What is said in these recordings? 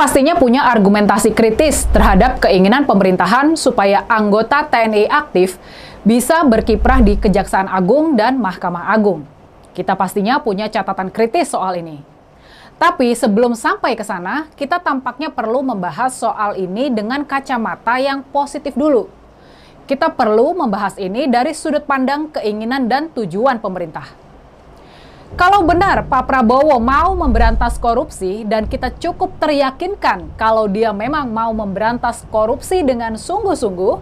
pastinya punya argumentasi kritis terhadap keinginan pemerintahan supaya anggota TNI aktif bisa berkiprah di Kejaksaan Agung dan Mahkamah Agung. Kita pastinya punya catatan kritis soal ini. Tapi sebelum sampai ke sana, kita tampaknya perlu membahas soal ini dengan kacamata yang positif dulu. Kita perlu membahas ini dari sudut pandang keinginan dan tujuan pemerintah. Kalau benar Pak Prabowo mau memberantas korupsi dan kita cukup teryakinkan kalau dia memang mau memberantas korupsi dengan sungguh-sungguh,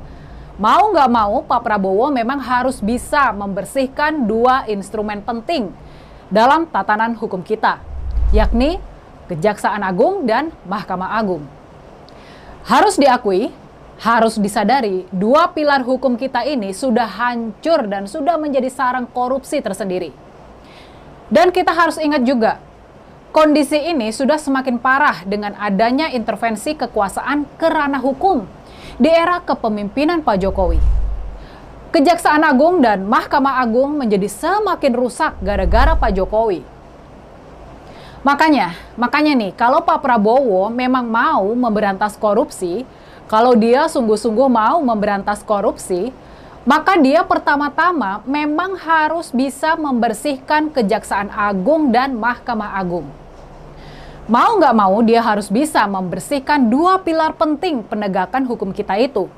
mau nggak mau Pak Prabowo memang harus bisa membersihkan dua instrumen penting dalam tatanan hukum kita, yakni Kejaksaan Agung dan Mahkamah Agung. Harus diakui, harus disadari, dua pilar hukum kita ini sudah hancur dan sudah menjadi sarang korupsi tersendiri. Dan kita harus ingat juga, kondisi ini sudah semakin parah dengan adanya intervensi kekuasaan ke ranah hukum di era kepemimpinan Pak Jokowi. Kejaksaan Agung dan Mahkamah Agung menjadi semakin rusak gara-gara Pak Jokowi. Makanya nih, kalau Pak Prabowo memang mau memberantas korupsi, kalau dia sungguh-sungguh mau memberantas korupsi, maka dia pertama-tama memang harus bisa membersihkan Kejaksaan Agung dan Mahkamah Agung. Mau nggak mau dia harus bisa membersihkan dua pilar penting penegakan hukum kita itu.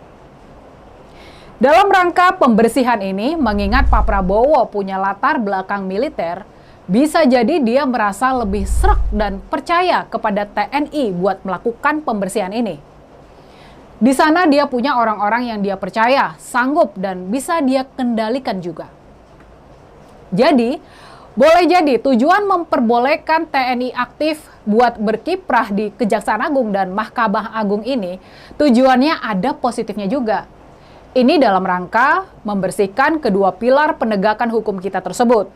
Dalam rangka pembersihan ini, mengingat Pak Prabowo punya latar belakang militer, bisa jadi dia merasa lebih srek dan percaya kepada TNI buat melakukan pembersihan ini. Di sana dia punya orang-orang yang dia percaya, sanggup, dan bisa dia kendalikan juga. Jadi, boleh jadi tujuan memperbolehkan TNI aktif buat berkiprah di Kejaksaan Agung dan Mahkamah Agung ini, tujuannya ada positifnya juga. Ini dalam rangka membersihkan kedua pilar penegakan hukum kita tersebut.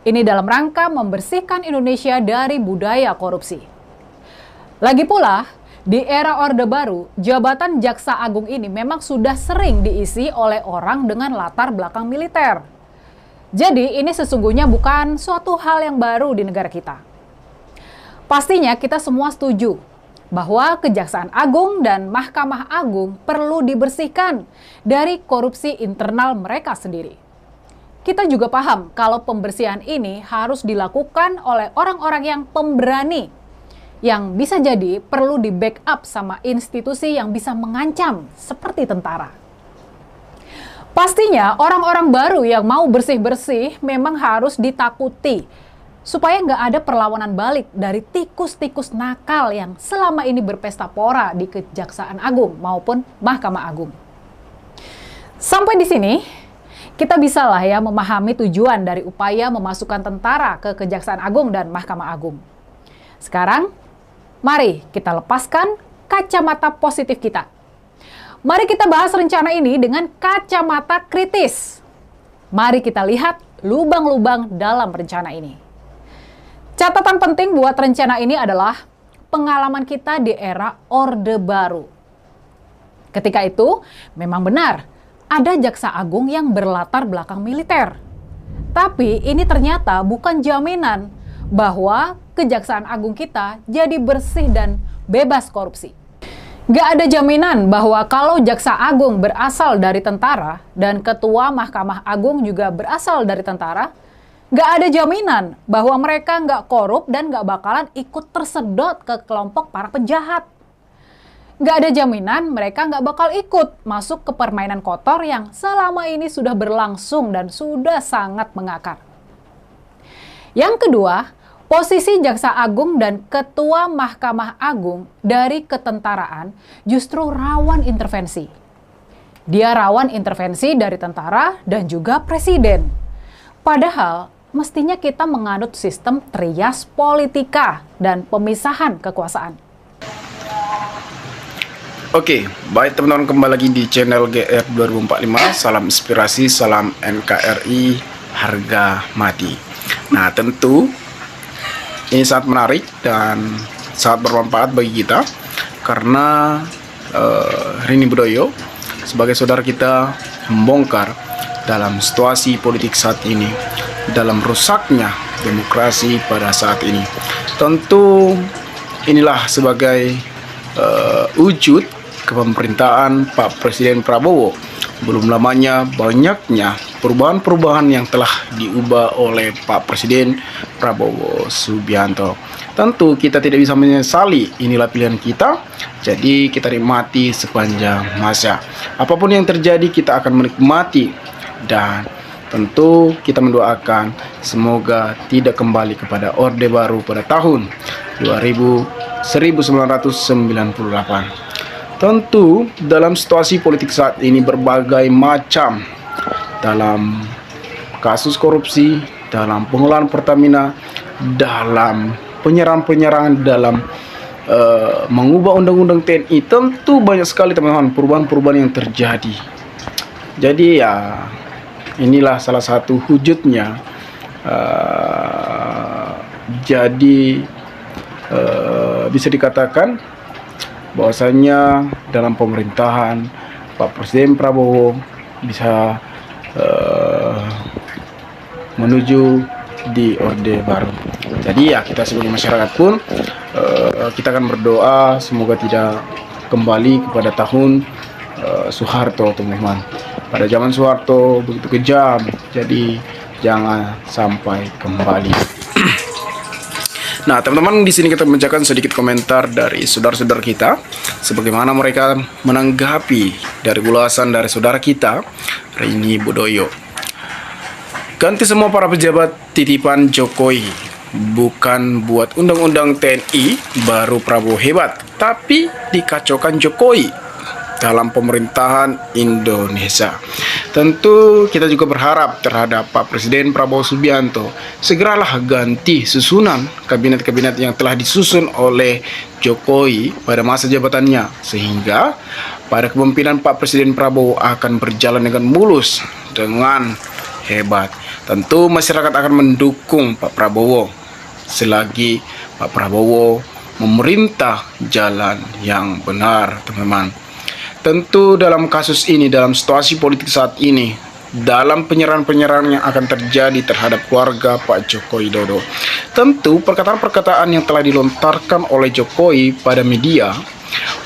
Ini dalam rangka membersihkan Indonesia dari budaya korupsi. Lagi pula, di era Orde Baru, jabatan Jaksa Agung ini memang sudah sering diisi oleh orang dengan latar belakang militer. Jadi ini sesungguhnya bukan suatu hal yang baru di negara kita. Pastinya kita semua setuju bahwa Kejaksaan Agung dan Mahkamah Agung perlu dibersihkan dari korupsi internal mereka sendiri. Kita juga paham kalau pembersihan ini harus dilakukan oleh orang-orang yang pemberani, yang bisa jadi perlu di-backup sama institusi yang bisa mengancam seperti tentara. Pastinya orang-orang baru yang mau bersih-bersih memang harus ditakuti supaya nggak ada perlawanan balik dari tikus-tikus nakal yang selama ini berpesta pora di Kejaksaan Agung maupun Mahkamah Agung. Sampai di sini, kita bisa lah ya memahami tujuan dari upaya memasukkan tentara ke Kejaksaan Agung dan Mahkamah Agung. Sekarang, mari kita lepaskan kacamata positif kita. Mari kita bahas rencana ini dengan kacamata kritis. Mari kita lihat lubang-lubang dalam rencana ini. Catatan penting buat rencana ini adalah pengalaman kita di era Orde Baru. Ketika itu, memang benar ada Jaksa Agung yang berlatar belakang militer. Tapi ini ternyata bukan jaminan bahwa Kejaksaan Agung kita jadi bersih dan bebas korupsi. Gak ada jaminan bahwa kalau Jaksa Agung berasal dari tentara dan Ketua Mahkamah Agung juga berasal dari tentara, gak ada jaminan bahwa mereka gak korup dan gak bakalan ikut tersedot ke kelompok para penjahat. Gak ada jaminan mereka gak bakal ikut masuk ke permainan kotor yang selama ini sudah berlangsung dan sudah sangat mengakar. Yang kedua, posisi Jaksa Agung dan Ketua Mahkamah Agung dari ketentaraan justru rawan intervensi. Dia rawan intervensi dari tentara dan juga presiden. Padahal mestinya kita menganut sistem trias politika dan pemisahan kekuasaan. Oke, baik teman-teman, kembali lagi di channel GR 2045. Salam inspirasi, salam NKRI, harga mati. Nah, tentu ini sangat menarik dan sangat bermanfaat bagi kita karena Rini Budoyo sebagai saudara kita membongkar dalam situasi politik saat ini, dalam rusaknya demokrasi pada saat ini. Tentu inilah sebagai wujud kepemerintahan Pak Presiden Prabowo. Belum lamanya banyaknya perubahan-perubahan yang telah diubah oleh Pak Presiden Prabowo Subianto. Tentu kita tidak bisa menyesali, inilah pilihan kita, jadi kita nikmati sepanjang masa. Apapun yang terjadi kita akan menikmati, dan tentu kita mendoakan semoga tidak kembali kepada Orde Baru pada tahun 1998. Tentu dalam situasi politik saat ini berbagai macam, dalam kasus korupsi, dalam pengelolaan Pertamina, dalam penyerangan-penyerangan, dalam mengubah undang-undang TNI, tentu banyak sekali teman-teman perubahan-perubahan yang terjadi. Jadi ya inilah salah satu wujudnya. Jadi bisa dikatakan bahwasanya dalam pemerintahan Pak Presiden Prabowo bisa menuju di Orde Baru. Jadi ya kita sebagai masyarakat pun kita akan berdoa semoga tidak kembali kepada tahun Soeharto, teman-teman. Pada zaman Soeharto begitu kejam, jadi jangan sampai kembali. Nah, teman-teman, di sini kita membacakan sedikit komentar dari saudara-saudara kita, sebagaimana mereka menanggapi dari ulasan dari saudara kita, Rini Budoyo. Ganti semua para pejabat titipan Jokowi, bukan buat undang-undang TNI baru Prabowo hebat, tapi dikacaukan Jokowi dalam pemerintahan Indonesia. Tentu kita juga berharap terhadap Pak Presiden Prabowo Subianto segeralah ganti susunan kabinet-kabinet yang telah disusun oleh Jokowi pada masa jabatannya, sehingga pada kepemimpinan Pak Presiden Prabowo akan berjalan dengan mulus, dengan hebat. Tentu masyarakat akan mendukung Pak Prabowo selagi Pak Prabowo memerintah jalan yang benar, teman-teman. Tentu dalam kasus ini, dalam situasi politik saat ini, dalam penyerahan-penyerahan yang akan terjadi terhadap keluarga Pak Joko Widodo, tentu perkataan-perkataan yang telah dilontarkan oleh Jokowi pada media,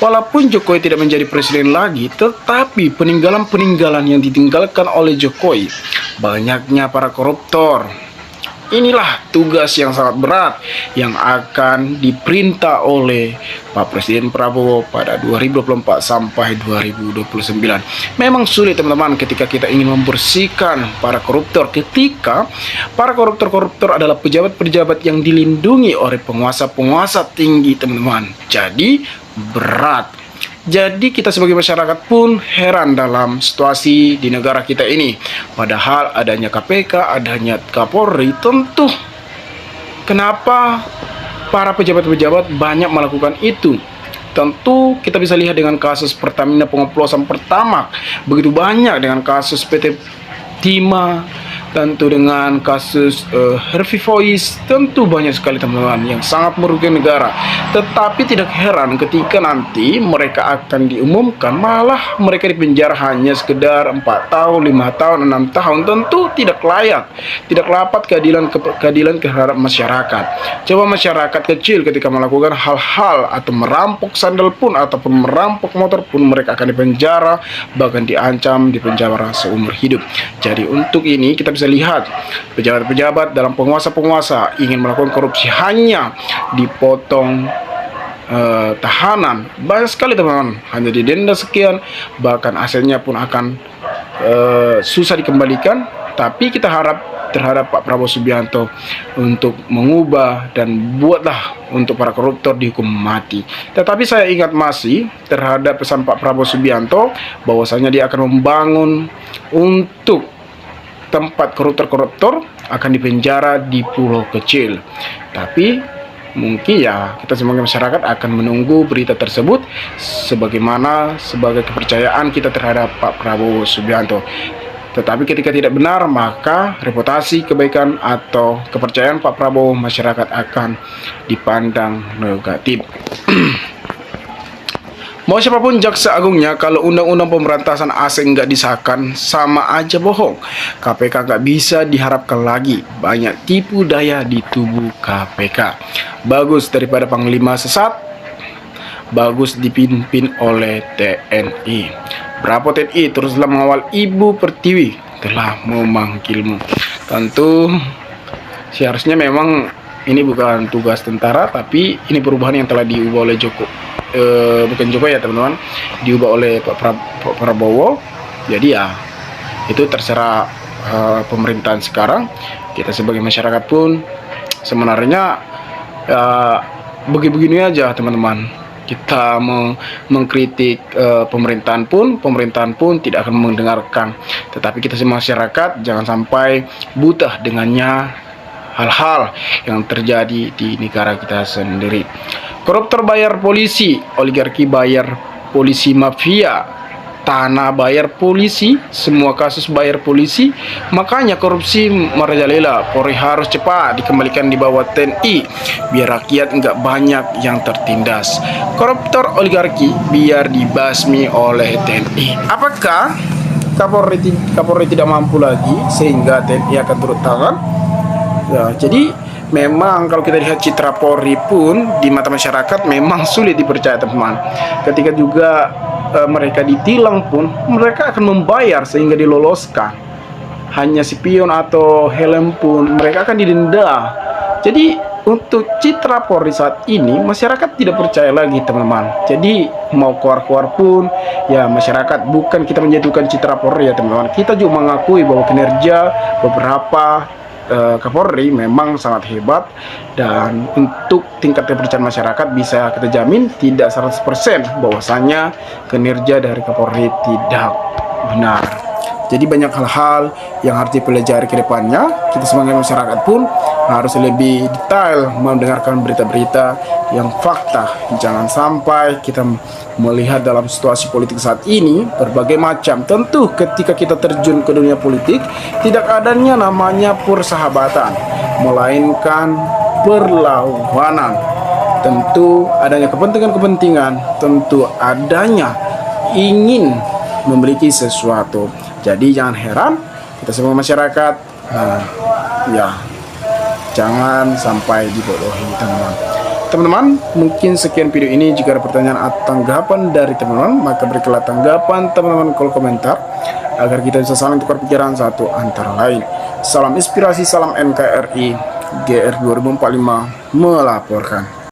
walaupun Jokowi tidak menjadi presiden lagi, tetapi peninggalan-peninggalan yang ditinggalkan oleh Jokowi, banyaknya para koruptor. Inilah tugas yang sangat berat yang akan diperintah oleh Pak Presiden Prabowo pada 2024 sampai 2029. Memang sulit, teman-teman, ketika kita ingin membersihkan para koruptor, ketika para koruptor-koruptor adalah pejabat-pejabat yang dilindungi oleh penguasa-penguasa tinggi, teman-teman. Jadi berat. Jadi kita sebagai masyarakat pun heran dalam situasi di negara kita ini. Padahal adanya KPK, adanya Kapolri, tentu kenapa para pejabat-pejabat banyak melakukan itu? Tentu kita bisa lihat dengan kasus Pertamina pengoplosan Pertamax, begitu banyak dengan kasus PT Timah, tentu dengan kasus Harvey Voice, tentu banyak sekali, teman-teman, yang sangat merugikan negara. Tetapi tidak heran ketika nanti mereka akan diumumkan malah mereka dipenjara hanya sekedar 4 tahun, 5 tahun, 6 tahun. Tentu tidak layak, tidak dapat keadilan terhadap masyarakat. Coba masyarakat kecil ketika melakukan hal-hal atau merampok sandal pun ataupun merampok motor pun, mereka akan dipenjara, bahkan diancam dipenjara seumur hidup. Jadi untuk ini kita bisa lihat pejabat-pejabat dalam penguasa-penguasa ingin melakukan korupsi hanya dipotong tahanan, banyak sekali, teman-teman, hanya didenda sekian, bahkan asetnya pun akan susah dikembalikan. Tapi kita harap terhadap Pak Prabowo Subianto untuk mengubah dan buatlah untuk para koruptor dihukum mati. Tetapi saya ingat masih terhadap pesan Pak Prabowo Subianto bahwasanya dia akan membangun untuk tempat koruptor-koruptor akan dipenjara di pulau kecil. Tapi mungkin ya kita sebagai masyarakat akan menunggu berita tersebut sebagaimana sebagai kepercayaan kita terhadap Pak Prabowo Subianto. Tetapi ketika tidak benar, maka reputasi, kebaikan atau kepercayaan Pak Prabowo masyarakat akan dipandang negatif. Mau siapapun jaksa agungnya, kalau undang-undang pemberantasan asing nggak disahkan, sama aja bohong. KPK nggak bisa diharapkan lagi. Banyak tipu daya di tubuh KPK. Bagus daripada Panglima sesat, bagus dipimpin oleh TNI. Berapa TNI teruslah mengawal Ibu Pertiwi telah memanggilmu. Tentu seharusnya memang ini bukan tugas tentara, tapi ini perubahan yang telah diubah oleh bukan Jokowi ya teman-teman, diubah oleh Pak Prabowo. Jadi ya itu terserah pemerintahan sekarang. Kita sebagai masyarakat pun sebenarnya begini aja teman-teman. Kita mengkritik pemerintahan pun tidak akan mendengarkan. Tetapi kita sebagai masyarakat jangan sampai buta dengannya hal-hal yang terjadi di negara kita sendiri. Koruptor bayar polisi, oligarki bayar polisi, mafia tanah bayar polisi, semua kasus bayar polisi. Makanya korupsi merajalela. Polri harus cepat dikembalikan di bawah TNI biar rakyat nggak banyak yang tertindas. Koruptor oligarki biar dibasmi oleh TNI. Apakah Kapolri tidak mampu lagi sehingga TNI akan turut tangan? Ya, jadi memang kalau kita lihat citra Polri pun di mata masyarakat memang sulit dipercaya teman-teman. Ketika juga mereka ditilang pun mereka akan membayar sehingga diloloskan. Hanya spion atau helm pun mereka akan didenda. Jadi untuk citra Polri saat ini masyarakat tidak percaya lagi teman-teman. Jadi mau keluar-keluar pun ya masyarakat, bukan kita menjatuhkan citra Polri ya teman-teman. Kita juga mengakui bahwa kinerja beberapa Kapolri memang sangat hebat, dan untuk tingkat kepercayaan masyarakat bisa kita jamin tidak 100% bahwasanya kinerja dari Kapolri tidak benar. Jadi banyak hal-hal yang harus dipelajari ke depannya. Kita sebagai masyarakat pun harus lebih detail mendengarkan berita-berita yang fakta. Jangan sampai kita melihat dalam situasi politik saat ini berbagai macam. Tentu ketika kita terjun ke dunia politik tidak adanya namanya persahabatan, melainkan perlawanan. Tentu adanya kepentingan-kepentingan, tentu adanya ingin memiliki sesuatu. Jadi jangan heran kita semua masyarakat ya jangan sampai dibodohi teman-teman. Mungkin sekian video ini. Jika ada pertanyaan atau tanggapan dari teman-teman, maka berikanlah tanggapan teman-teman kolom komentar agar kita bisa saling tukar pikiran satu antara lain. Salam inspirasi, salam NKRI, GR 2045 melaporkan.